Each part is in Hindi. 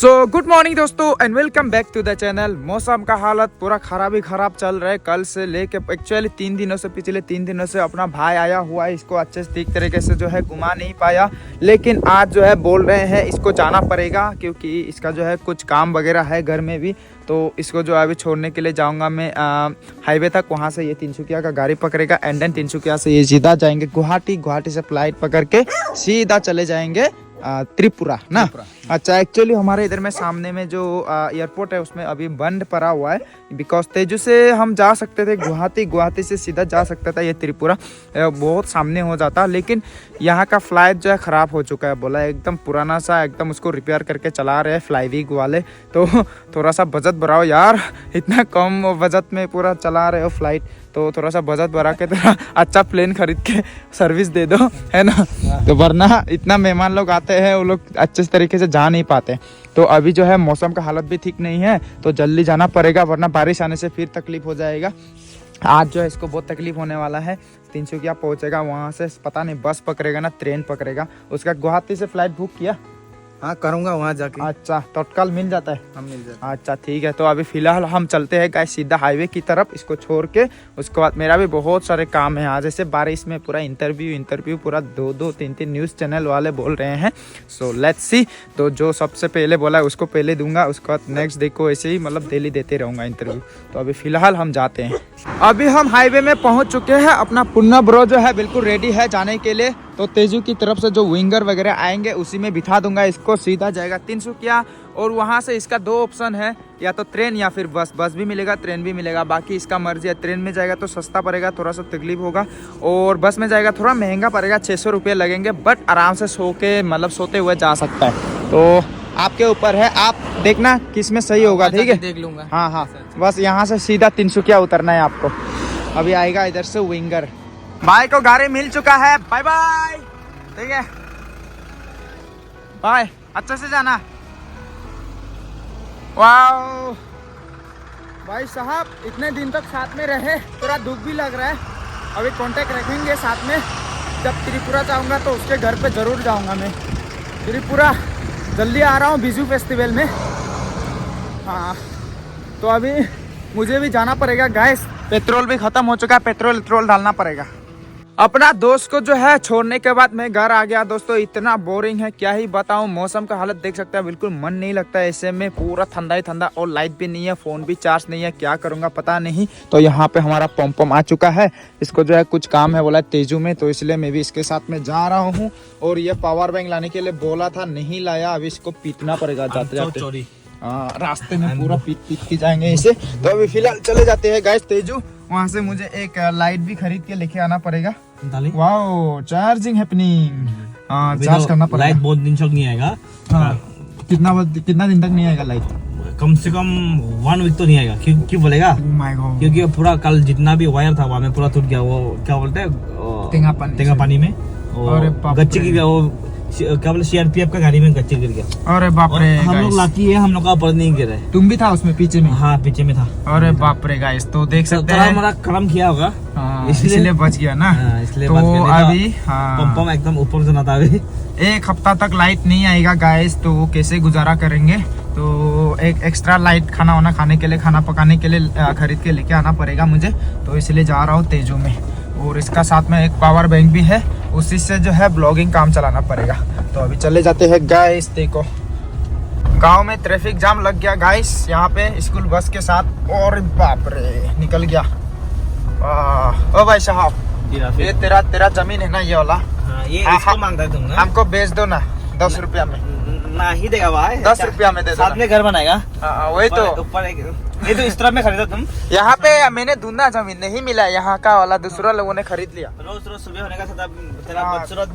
सो गुड मॉर्निंग दोस्तों and welcome back to the channel. मौसम का हालत पूरा खराब ही खराब चल रहा है। कल से लेके एक्चुअली पिछले 3 दिनों से अपना भाई आया हुआ है, इसको अच्छे से ठीक तरीके से जो है घुमा नहीं पाया, लेकिन आज जो है बोल रहे हैं इसको जाना पड़ेगा क्योंकि इसका जो है कुछ काम वगैरह है घर में भी। तो इसको जो है अभी छोड़ने के लिए जाऊंगा मैं हाईवे तक। वहाँ से ये तिनसुकिया का गाड़ी पकड़ेगा एंड देन तिनसुकिया से ये सीधा जाएंगे गुवाहाटी से फ्लाइट पकड़ के सीधा चले जाएंगे त्रिपुरा ना। अच्छा, एक्चुअली हमारे इधर में सामने में जो एयरपोर्ट है उसमें अभी बंद पड़ा हुआ है बिकॉज तेजू से हम जा सकते थे गुवाहाटी से सीधा जा सकता था ये त्रिपुरा, बहुत सामने हो जाता, लेकिन यहाँ का फ्लाइट जो है ख़राब हो चुका है। बोला एकदम पुराना सा, एकदम उसको रिपेयर करके चला रहे हैं फ्लाईवीग वाले। तो थोड़ा सा बजट बढ़ाओ यार, इतना कम बजट में पूरा चला रहे हो फ्लाइट, तो थोड़ा सा बजट बढ़ा के थोड़ा अच्छा प्लेन खरीद के सर्विस दे दो, है ना। तो वरना इतना मेहमान लोग आते हैं, वो लोग अच्छे तरीके से जा नहीं पाते। तो अभी जो है मौसम का हालत भी ठीक नहीं है तो जल्दी जाना पड़ेगा, वरना बारिश आने से फिर तकलीफ हो जाएगा। आज जो है इसको बहुत तकलीफ होने वाला है। तिनसुकिया पहुंचेगा, वहाँ से पता नहीं बस पकड़ेगा ना ट्रेन पकड़ेगा। उसका गुवाहाटी से फ्लाइट बुक किया? हाँ करूँगा वहाँ जाके। अच्छा, तत्काल मिल जाता है? हम मिल जाता है। अच्छा ठीक है, तो अभी फिलहाल हम चलते हैं गाइस सीधा हाईवे की तरफ, इसको छोड़ के। उसके बाद मेरा भी बहुत सारे काम है आज, जैसे बारिश में पूरा इंटरव्यू पूरा 2-3 न्यूज़ चैनल वाले बोल रहे हैं। सो लेट्स सी, तो जो सबसे पहले बोला है उसको पहले दूंगा, उसके बाद नेक्स्ट देखो ऐसे ही मतलब डेली देते रहूँगा इंटरव्यू। तो अभी फिलहाल हम जाते हैं। अभी हम हाईवे में पहुँच चुके हैं, अपना पुन्ना ब्रो जो है बिल्कुल रेडी है जाने के लिए। तो तेजू की तरफ से जो विंगर वगैरह आएंगे उसी में बिठा दूंगा इसको, सीधा जाएगा तिनसुकिया। और वहाँ से इसका 2 ऑप्शन है, या तो ट्रेन या फिर बस भी मिलेगा, ट्रेन भी मिलेगा, बाकी इसका मर्जी है। ट्रेन में जाएगा तो सस्ता पड़ेगा, थोड़ा सा तकलीफ होगा, और बस में जाएगा थोड़ा महंगा पड़ेगा, 600 रुपये लगेंगे, बट आराम से सोते हुए जा सकता है। तो आपके ऊपर है, आप देखना किस में सही होगा, ठीक है? देख लूंगा। हाँ, बस यहाँ से सीधा तिनसुकिया उतरना है आपको। अभी आएगा इधर से विंगर। भाई को गाड़ी मिल चुका है, बाय बाय, ठीक है बाय, अच्छे से जाना। वाओ भाई साहब, इतने दिन तक साथ में रहे, थोड़ा दुख भी लग रहा है। अभी कांटेक्ट रखेंगे साथ में, जब त्रिपुरा जाऊंगा तो उसके घर पे ज़रूर जाऊंगा मैं। त्रिपुरा जल्दी आ रहा हूँ बिजू फेस्टिवल में। हाँ, तो अभी मुझे भी जाना पड़ेगा गाइस, पेट्रोल भी ख़त्म हो चुका है, पेट्रोल डालना पड़ेगा। अपना दोस्त को जो है छोड़ने के बाद मैं घर आ गया। दोस्तों इतना बोरिंग है, क्या ही बताऊं। मौसम का हालत देख सकते हैं, बिल्कुल मन नहीं लगता है ऐसे में, पूरा ठंडा ही ठंडा, और लाइट भी नहीं है, फ़ोन भी चार्ज नहीं है, क्या करूंगा पता नहीं। तो यहाँ पे हमारा पम आ चुका है, इसको जो है कुछ काम है बोला तेजू में, तो इसलिए मैं भी इसके साथ में जा रहा हूँ। और ये पावर बैंक लाने के लिए बोला था, नहीं लाया, अभी इसको पीटना पड़ेगा जाते जाते। रास्ते में पूरा पीट के जाएंगे इसे। तो अभी फिलहाल चले जाते हैं गाइस तेजू। वहाँ से मुझे एक लाइट भी खरीद के लेके आना पड़ेगा। वाओ, चार्जिंग हैपनिंग, चार्ज करना पड़ेगा। लाइट बहुत दिन तक नहीं आएगा। हाँ, कितना दिन तक नहीं आएगा लाइट? कम से कम 1 वीक तो नहीं आएगा। क्यों बोलेगा? Oh my God। क्योंकि पूरा कल जितना भी वायर था वहाँ में पूरा टूट गया। वो क्या बोलते हैं, तेंगा पानी में, और गच्चे गिर गया। वो क्या बोले, CRPF का गाड़ी में गच्चे गिर गया। अरे बाप रे, हम लोग लाकी है, हम लोग का ऊपर नहीं गिरा है। तुम भी था उसमें पीछे में? हाँ, पीछे में था। अरे बाप रे गाइस, तो देख सकते हैं हमारा काम किया होगा, इसलिए बच गया ना। इसलिए तो अभी पंप एकदम ऊपर से ना था। अभी 1 हफ्ता तक लाइट नहीं आएगा गाइस, तो वो कैसे गुजारा करेंगे। तो एक एक्स्ट्रा लाइट खाना खाने के लिए, खाना पकाने के लिए खरीद के लेके आना पड़ेगा मुझे। तो इसलिए जा रहा हूँ तेजू में, और इसका साथ में एक पावर बैंक भी है, उसी से जो है ब्लॉगिंग काम चलाना पड़ेगा। तो अभी चले जाते हैं गाइस। देखो गांव में ट्रैफिक जाम लग गया गाइस, यहाँ पे स्कूल बस के साथ, और बाप रे निकल गया। ओ भाई साहब, ये तेरा जमीन है ना ये वाला? हाँ, ये इसको मांगता है तुम ना? हमको बेच दो ना 10 रुपया में। ना ही देगा भाई, 10 रुपया में दे दो। साथ में घर बनाएगा। वही तो ऊपर ये तो इस तरह में खरीदा तुम। यहाँ पे मैंने ढूंढा, जमीन नहीं मिला यहाँ का वाला, दूसरा लोगों ने खरीद लिया। रोज सुबह होने का तेरा बदसूरत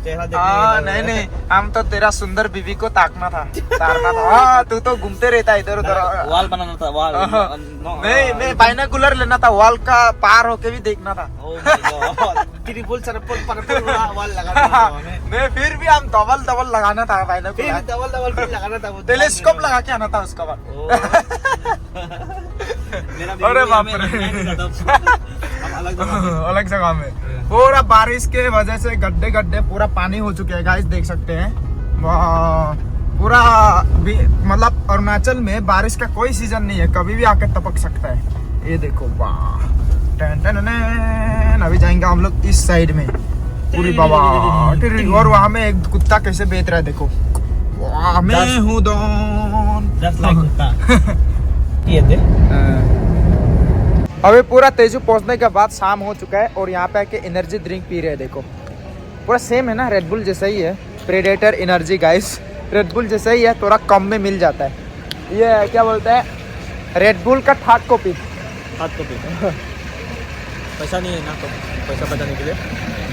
चेहरा नहीं, हम तो तेरा सुंदर बीवी को ताकना था। हाँ, तू तो घूमते रहता इधर उधर। वाल बनाना था, वाल। नहीं, मैं बाइनोकुलर लेना था, वॉल का पार होके भी देखना था। वाल लगाना। नहीं, फिर भी हम डबल लगाना था बाइनोकुलर, डबल लगाना था, टेलीस्कोप लगा के आना था उसका बाद। अरे बाप रे, अलग जगह में पूरा बारिश के वजह से गड्ढे पूरा पानी हो चुके हैं गाइस, देख सकते हैं। पूरा मतलब अरुणाचल में बारिश का कोई सीजन नहीं है, कभी भी आकर टपक सकता है। ये देखो वाह, अभी जाएंगे हम लोग इस साइड में पूरी बाबा, और वहाँ में एक कुत्ता कैसे बेच रहा है देखो। वाह मैं हूँ डॉन। अभी पूरा तेजू पहुंचने के बाद शाम हो चुका है और यहाँ पे आके एनर्जी ड्रिंक पी रहे हैं। देखो पूरा सेम है ना, रेडबुल जैसा ही है, प्रेडेटर एनर्जी गाइस, रेडबुल जैसा ही है, थोड़ा कम में मिल जाता है। ये क्या बोलते हैं, रेडबुल का थर्ड कॉपी। पैसा नहीं है ना, तो पैसा बचाने के लिए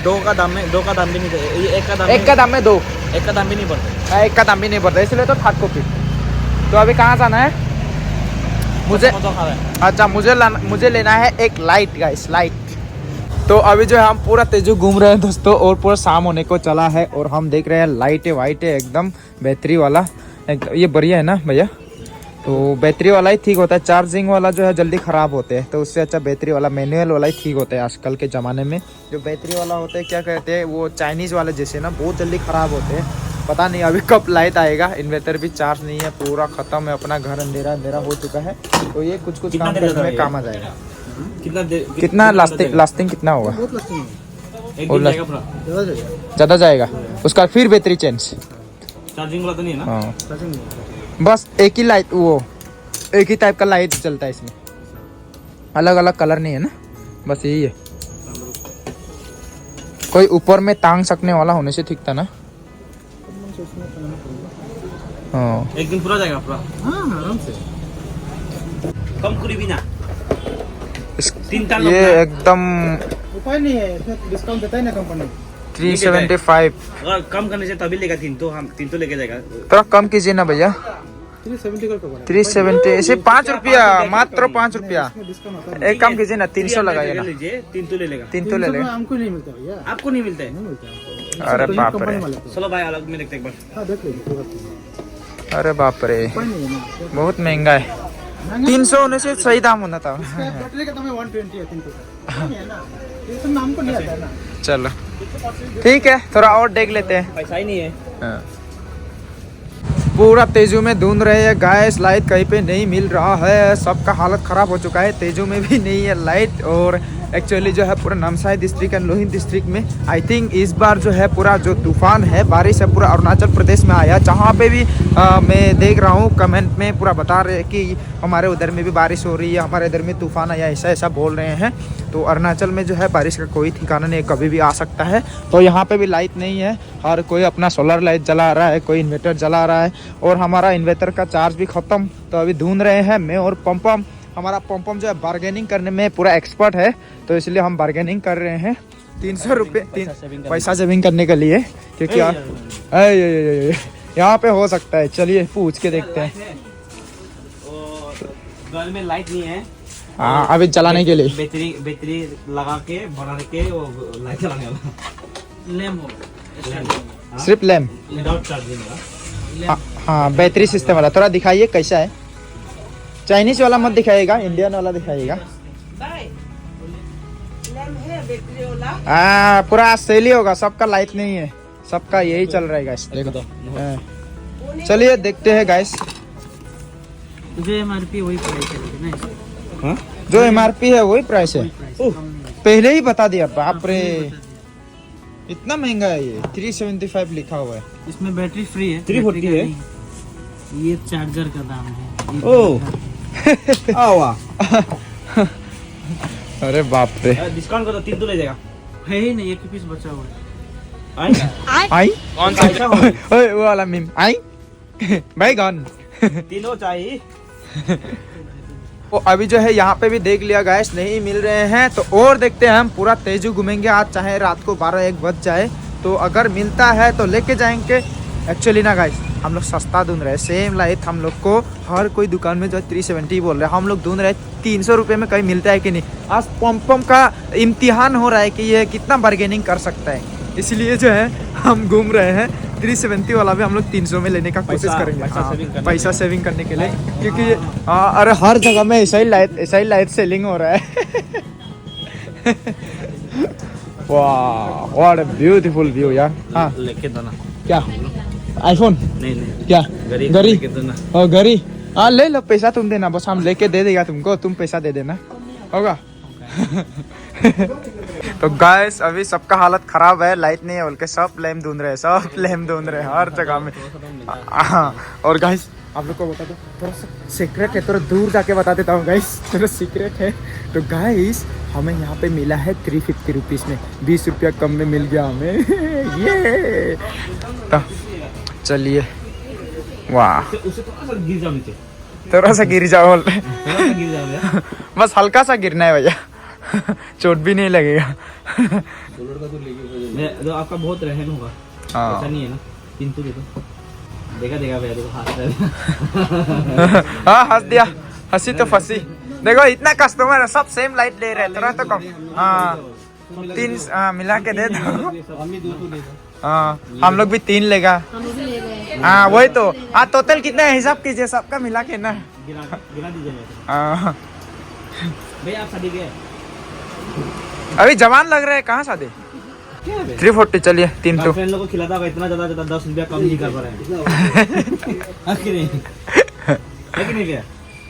दो का दाम भी नहीं, ये एक का दाम दो, एक का दाम भी नहीं बढ़ता, एक का दाम भी नहीं बढ़ता, इसलिए तो थर्ड कॉपी। तो अभी कहाँ जाना है मुझे? अच्छा मुझे लेना है एक लाइट गाइस, लाइट। तो अभी जो है हम पूरा तेजू घूम रहे हैं दोस्तों, और पूरा शाम होने को चला है और हम देख रहे हैं लाइटें वाइटें एकदम बैटरी वाला। ये बढ़िया है ना भैया? तो बैटरी वाला ही ठीक होता है, चार्जिंग वाला जो है जल्दी ख़राब होते हैं, तो उससे अच्छा बैटरी वाला मैनुअल वाला ही ठीक होता है। आजकल के ज़माने में जो बैटरी वाला होता है क्या कहते हैं, वो चाइनीज़ वाले जैसे ना बहुत जल्दी ख़राब होते हैं। पता नहीं अभी कब लाइट आएगा, इन्वर्टर भी चार्ज नहीं है, पूरा ख़त्म है, अपना घर अंधेरा अंधेरा हो चुका है। तो ये कुछ काम करने में काम आ जाएगा। कितना लास्टिंग कितना होगा? ज़्यादा जाएगा उसका, फिर बैटरी चेंज। चार्जिंग वाला तो नहीं है ना? हाँ बस एक ही लाइट, वो एक ही टाइप का लाइट चलता है इसमें, अलग अलग कलर नहीं है ना, बस यही है। कोई ऊपर में टांग सकने वाला होने से ठीक था ना। हाँ एक दिन पूरा जाएगा पूरा। हाँ आराम से, कम करी भी ना। ये एकदम उपाय नहीं है, डिस्काउंट देता है ना कंपनी। 375। अगर कम करने से तभी लेगा, तीन तो लेके जाएगा। थोड़ा कम कीजिए ना भैया। 370 ऐसे 5 रुपया, मात्र 5 रुपया। एक कम कीजिए ना, 300 लगाइए ना। तीन तो ले लेगा। ले लेगा। हमको नहीं मिलता भैया। आपको नहीं मिलता है? अरे बाप रे, चलो भाई अलग में देखते एक बार। अरे बाप रे, बहुत महंगा है। 300 होने से सही दाम होना था। बैटरी का दाम 120 है, 300 का हमको नहीं आता है ना। चलो ठीक है, थोड़ा और देख लेते हैं। पैसा ही नहीं है। हाँ। पूरा तेजू में ढूंढ रहे हैं गैस, लाइट कहीं पे नहीं मिल रहा है, सबका हालत ख़राब हो चुका है। तेजू में भी नहीं है लाइट, और एक्चुअली जो है पूरा Namsai district and Lohit district में आई थिंक इस बार जो है पूरा जो तूफान है, बारिश है, पूरा अरुणाचल प्रदेश में आया। जहाँ पे भी मैं देख रहा हूँ कमेंट में पूरा बता रहे हैं कि हमारे उधर में भी बारिश हो रही है, हमारे इधर में तूफान आया, ऐसा ऐसा बोल रहे हैं। तो अरुणाचल में जो है बारिश का कोई ठिकाना नहीं, कभी भी आ सकता है। तो यहाँ पे भी लाइट नहीं है, हर कोई अपना सोलर लाइट जला रहा है, कोई इन्वर्टर जला रहा है, और हमारा इन्वर्टर का चार्ज भी ख़त्म। तो अभी ढूंढ रहे हैं मैं और पम्पम। हमारा पम्पम जो है बार्गेनिंग करने में पूरा एक्सपर्ट है, तो इसलिए हम बार्गेनिंग कर रहे हैं 300 रुपये पैसा सेविंग करने के लिए, क्योंकि यहाँ पे हो सकता है। चलिए पूछ के देखते हैं। घर में लाइट नहीं है, हाँ अभी जलाने के लिए बैटरी लगा के बना के वो लाइट जलाने वाला लैम्प, सिर्फ लैम्प विदाउट चार्जिंग। हाँ बैटरी सिस्टम वाला। थोड़ा दिखाइए कैसा है। चाइनीज वाला मत दिखाइएगा, इंडियन वाला दिखाइएगा। हाँ पूरा सेल ही होगा, सबका लाइट नहीं है, सबका यही चल रहा है गाइस। देखो चलिए देखते हैं गाइस। जो एमआरपी वही प्राइस है ना? जो एमआरपी है वही प्राइस है। पहले ही बता दिया, बाप रे इतना महंगा है ये। 375 लिखा हुआ है। इसमें बैटरी फ्री है, 340 है। ये चार्जर का दाम है। ओह अरे बाप रे, डिस्काउंट कर दो, 3 तो ले जाएगा। है ही नहीं, एक पीस बचा हुआ है। आई कौन सा ऐसा हो? ओए वो वाला मीम आई बैगन तीनों चाहिए। तो अभी जो है यहाँ पे भी देख लिया गैस, नहीं मिल रहे हैं, तो और देखते हैं। हम पूरा तेजू घूमेंगे आज, चाहे रात को 12-1 बज जाए, तो अगर मिलता है तो लेके जाएंगे। एक्चुअली ना गाइस हम लोग सस्ता ढूंढ रहे हैं, सेम लाइट हम लोग को हर कोई दुकान में जो 370 बोल रहे हैं, हम लोग ढूंढ रहे हैं 300 रुपये में कहीं मिलता है कि नहीं। आज पम्पम का इम्तिहान हो रहा है कि ये कितना बार्गेनिंग कर सकता है, इसलिए जो है हम घूम रहे हैं। 370 वाला भी हम लोग 300 में लेने का कोशिश करेंगे, पैसा सेविंग करने के लिए, क्योंकि अरे हर जगह में ऐसा ही लाइट सेलिंग हो रहा है। वाह व्हाट अ ब्यूटीफुल व्यू यार। हाँ लेके दो ना। क्या आईफोन नहीं नहीं क्या गरी के दो ना और गरी हाँ ले लो पैसा तुम देना बस हम लेके दे देगा तुमको तुम पैसा दे देना होगा तो गाइस अभी सबका हालत खराब है लाइट नहीं है बोल के सब लैम्प ढूंढ रहे हैं सब लैम्प ढूंढ रहे हैं हर जगह में और गाइस आप लोग को बता दो थोड़ा सा सीक्रेट है थोड़ा दूर जाके बता देता हूँ गाइस थोड़ा सीक्रेट है तो गाइस हमें यहाँ पे मिला है 350 रुपीज़ में 20 रुपया कम में मिल गया हमें ये तो चलिए वाह उसे तो गिर जाओ नीचे थोड़ा सा गिर जाओ बोल रहे गिर जाओ यार बस हल्का सा गिरना है भैया चोट भी नहीं लगेगा तो आपका बहुत रहन होगा ऐसा नहीं है ना किंतु देखो देखा देखा भैया देखो हाथ हाँ हंस दिया हंसी तो फंसी देखो इतना कस्टमर है सब सेम लाइट ले रहे हैं थोड़ा तो कम हाँ 3 मिला के दे दो हाँ हम लोग भी 3 लेगा हाँ वही तो हाँ टोटल कितना है हिसाब कीजिए सबका मिला के ना गिरा दीजिए हाँ भैया आप शादी गए अभी जवान लग रहे हैं कहाँ शादी 340 चलिए 3 तो फ्रेंड लोगों को खिलाता होगा इतना ज्यादा 10 रुपया कम नहीं कर पा रहे हैं कि नहीं है कि नहीं भैया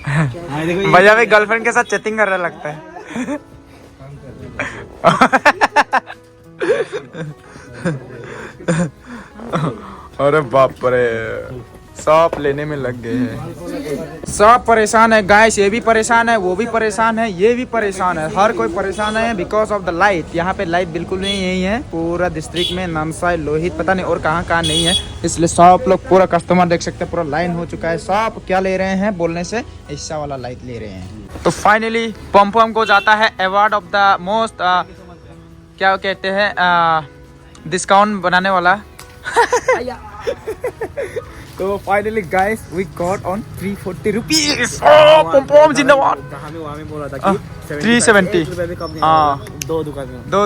हाँ देखो भैया भी गर्लफ्रेंड के साथ चैटिंग कर रहा लगता है अरे बाप रे सब लेने में लग गए हैं सब परेशान है गाइस ये भी परेशान है वो भी परेशान है ये भी परेशान है हर कोई परेशान है बिकॉज ऑफ द लाइट यहाँ पे लाइट बिल्कुल नहीं यही है पूरा डिस्ट्रिक्ट में नामसाई लोहित पता नहीं और कहाँ कहाँ नहीं है इसलिए सब लोग पूरा कस्टमर देख सकते हैं पूरा लाइन हो चुका है सब क्या ले रहे हैं बोलने से ऐसा वाला लाइट ले रहे हैं तो फाइनली पम्पम को जाता है अवार्ड ऑफ द मोस्ट क्या कहते हैं डिस्काउंट बनाने वाला तो finally guys we got on 340 rupees पम्पम जिंदाबाद हमें बोला था कि 370 हाँ दो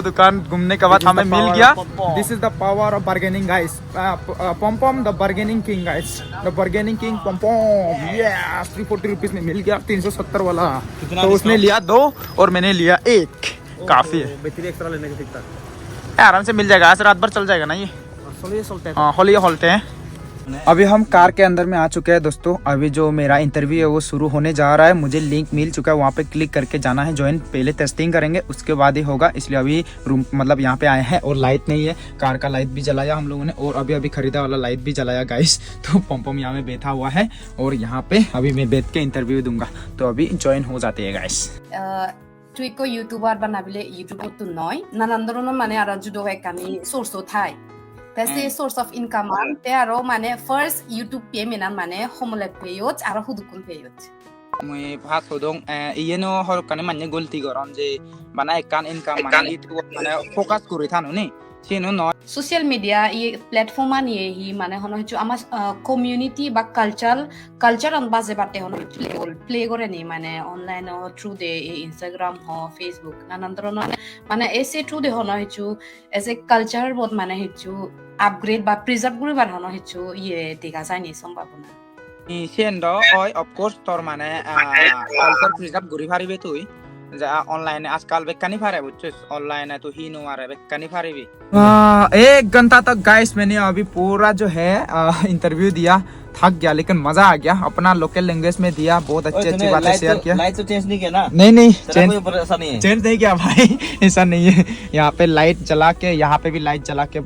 दुकान घूमने के बाद हमें मिल गया this is the power of bargaining guys pompom the bargaining king guys the bargaining king pompom yes 340 rupees में मिल गया 370 वाला तो उसने लिया 2 और मैंने लिया 1 काफी है बैटरी एक्स्ट्रा लेने का दिखता आराम से मिल जाएगा आज रात भर चल जाएगा ना ये हाँ होली होलते हैं अभी हम कार के अंदर में आ चुके हैं दोस्तों अभी जो मेरा इंटरव्यू है वो शुरू होने जा रहा है मुझे लिंक मिल चुका है वहाँ पे क्लिक करके जाना है ज्वाइन पहले टेस्टिंग करेंगे उसके बाद ही होगा इसलिए अभी रूम मतलब यहाँ पे आए हैं और लाइट नहीं है कार का लाइट भी जलाया हम लोगों ने और अभी खरीदा वाला लाइट भी जलाया गाइस तो पम्पम यहाँ में बैठा हुआ है और यहाँ पे अभी मैं बैठ के इंटरव्यू दूंगा तो अभी ज्वाइन हो जाते हैं guys Tuiko YouTuber banabile YouTube tu noi nanandrono mane ara judo hai kami source thai tase source of income an te aro mane first YouTube payment an mane homole payot aro hudukun payot মই ভাত হদং ইয়েনো হর কানে মানে গলতি গরম যে বানা একান ইনকাম মানে ইটু মানে ফোকাস করে থানো নি সেনো ন social media ye platform an ye hi mane hono hichu ama community ba culture an baze bate hono play gore ni mane online through de Instagram ho Facebook nanandrono mane ese through de hono hichu as a culture bot mane hichu upgrade ba preserve gori bar hono hichu ye dega jai ni sombabona Sen দ হয় অফ কোর্স তোর মানে কালচার প্রিজার্ভ গরি পারিবে তুই যা অনলাইনে আজকাল বেকানি পারে বুঝছিস অনলাইনে তো ही नो मारे बेकानी पारिबी 1 घंटा तक गाइस मैंने अभी पूरा जो है इंटरव्यू दिया थक गया लेकिन मजा आ गया अपना लोकल लैंग्वेज में दिया बहुत अच्छी अच्छी बातें शेयर किया लाइट तो चेंज नहीं किया ना नहीं चेंज नहीं किया भाई ऐसा नहीं है यहाँ पे लाइट जला के यहाँ पे भी लाइट जला के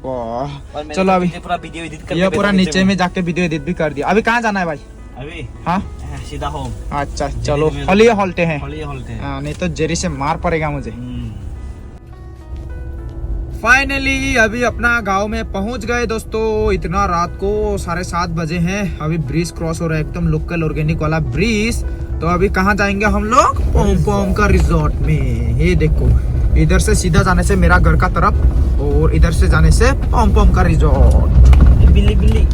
चलो अभी पूरा वीडियो एडिट कर ये पूरा नीचे में जाके वीडियो एडिट भी कर दिया अभी कहाँ जाना है भाई अभी हाँ सीधा होम अच्छा चलो होलिया होलते हैं होलते हैं नहीं तो जेरी से मार पड़ेगा मुझे फाइनली अभी अपना गांव में पहुंच गए दोस्तों इतना रात को 7:30 बजे हैं अभी ब्रिज क्रॉस हो रहा है एकदम लोकल ऑर्गेनिक वाला ब्रिज तो अभी कहाँ जाएंगे हम लोग पम्पम का रिजॉर्ट में ये देखो इधर से सीधा जाने से मेरा घर का तरफ और इधर से जाने से पम्पम का रिजॉर्ट बिल्ली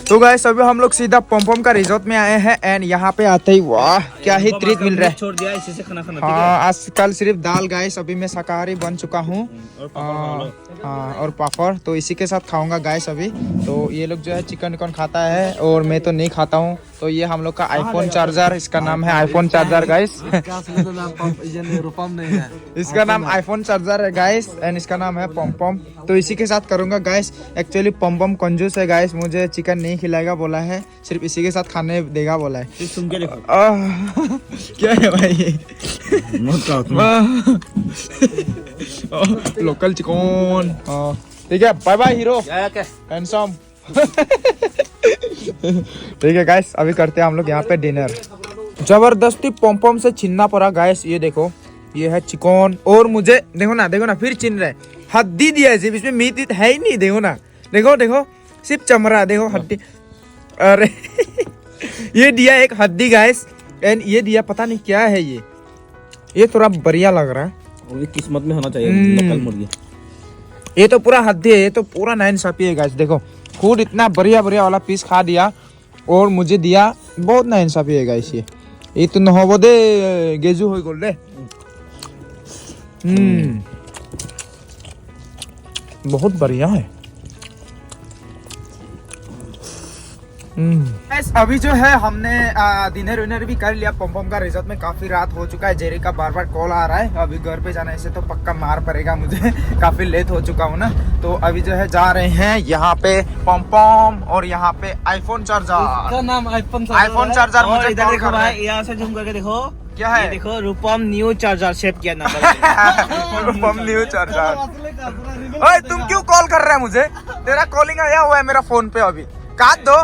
तो गाइस अभी हम लोग सीधा पम्पम का रिजॉर्ट में आए हैं एंड यहाँ पे आते ही वाह क्या ही ट्रीट मिल रहा है छोड़ दिया इसी से खाना हाँ आजकल सिर्फ दाल गाइस अभी मैं शाकाहारी बन चुका हूँ हाँ और पापड़, तो इसी के साथ खाऊंगा गाइस अभी। तो ये लोग जो है चिकन विकन खाता है और मैं तो नहीं खाता हूँ। तो ये हम लोग का आईफोन चार्जर, इसका नाम है आईफोन चार्जर गाइस। इसका नाम आईफोन चार्जर है गाइस एंड इसका नाम है पम पम। तो इसी के साथ करूंगा गाइस। एक्चुअली पम पम कंजूस है गाइस, मुझे चिकन नहीं खिलाएगा बोला है, सिर्फ इसी के साथ खाने देगा बोला है। सुन के देखो क्या है भाई? Local chicken. ठीक है, बाय बाय हीरो हैंडसम। ठीक है गाइस, अभी करते हैं हम लोग यहाँ पे डिनर। जबरदस्ती पम पम से छीनना पड़ा गाइस। ये देखो, ये है चिकन और मुझे देखो ना फिर छीन रहे। हड्डी दिया है सिर्फ, इसमें मीट है ही नहीं। देखो ना, देखो सिर्फ चमड़ा, देखो हड्डी। अरे ये दिया एक हड्डी गाइस एंड ये दिया पता नहीं क्या है ये थोड़ा बढ़िया लग रहा है। ये किस्मत में होना चाहिए लोकल मुर्गी। ये तो पूरा हड्डी है, ये तो पूरा नाइंसाफी है गाइस। देखो खुद इतना बढ़िया वाला पीस खा दिया और मुझे दिया, बहुत नाइंसाफी है गाइस। ये तो नहबो दे गेजू हो गल रे। बहुत बढ़िया है। अभी जो है हमने डिनर विनर भी कर लिया। पम पम का रिजॉर्ट में काफी रात हो चुका है। जेरी का बार कॉल आ रहा है, अभी घर पे जाने से तो पक्का मार पड़ेगा मुझे। काफी लेट हो चुका हूँ ना। तो अभी जो है जा रहे हैं यहाँ पे पम पम और यहाँ पे आईफोन चार्जर। नाम आईफोन चार्जर मुझे इधर देखो भाई, यहाँ से जूम करके देखो क्या है। ये देखो रूपम न्यू चार्जर शेप किया ना। रूपम न्यू चार्जर। ओए तुम क्यों कॉल कर रहे हैं मुझे? तेरा कॉलिंग आया हुआ है मेरा फोन पे, अभी काट दो।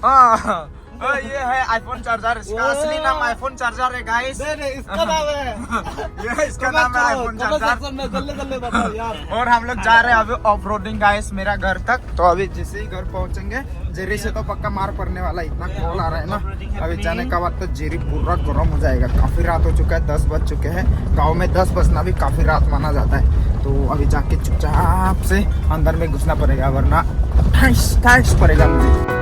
हाँ ये है आईफोन चार्जर, इसका असली नाम आईफोन चार्जर है गाइस। इसका नाम है ये इसका नाम है आईफोन चार्जर। और हम लोग जा रहे हैं अभी ऑफ रोडिंग गाइस मेरा घर तक। तो अभी जैसे ही घर पहुंचेंगे जेरी से तो पक्का मार पड़ने वाला, इतना कॉल आ रहा है ना। अभी जाने का बाद तो जेरी पूरा गर्म हो जाएगा। काफी रात हो चुका है, 10 बज चुके हैं। गाँव में 10 बजना भी काफी रात माना जाता है। तो अभी जाके चुपचाप से अंदर में घुसना पड़ेगा, वरना ठैस पड़ेगा मुझे।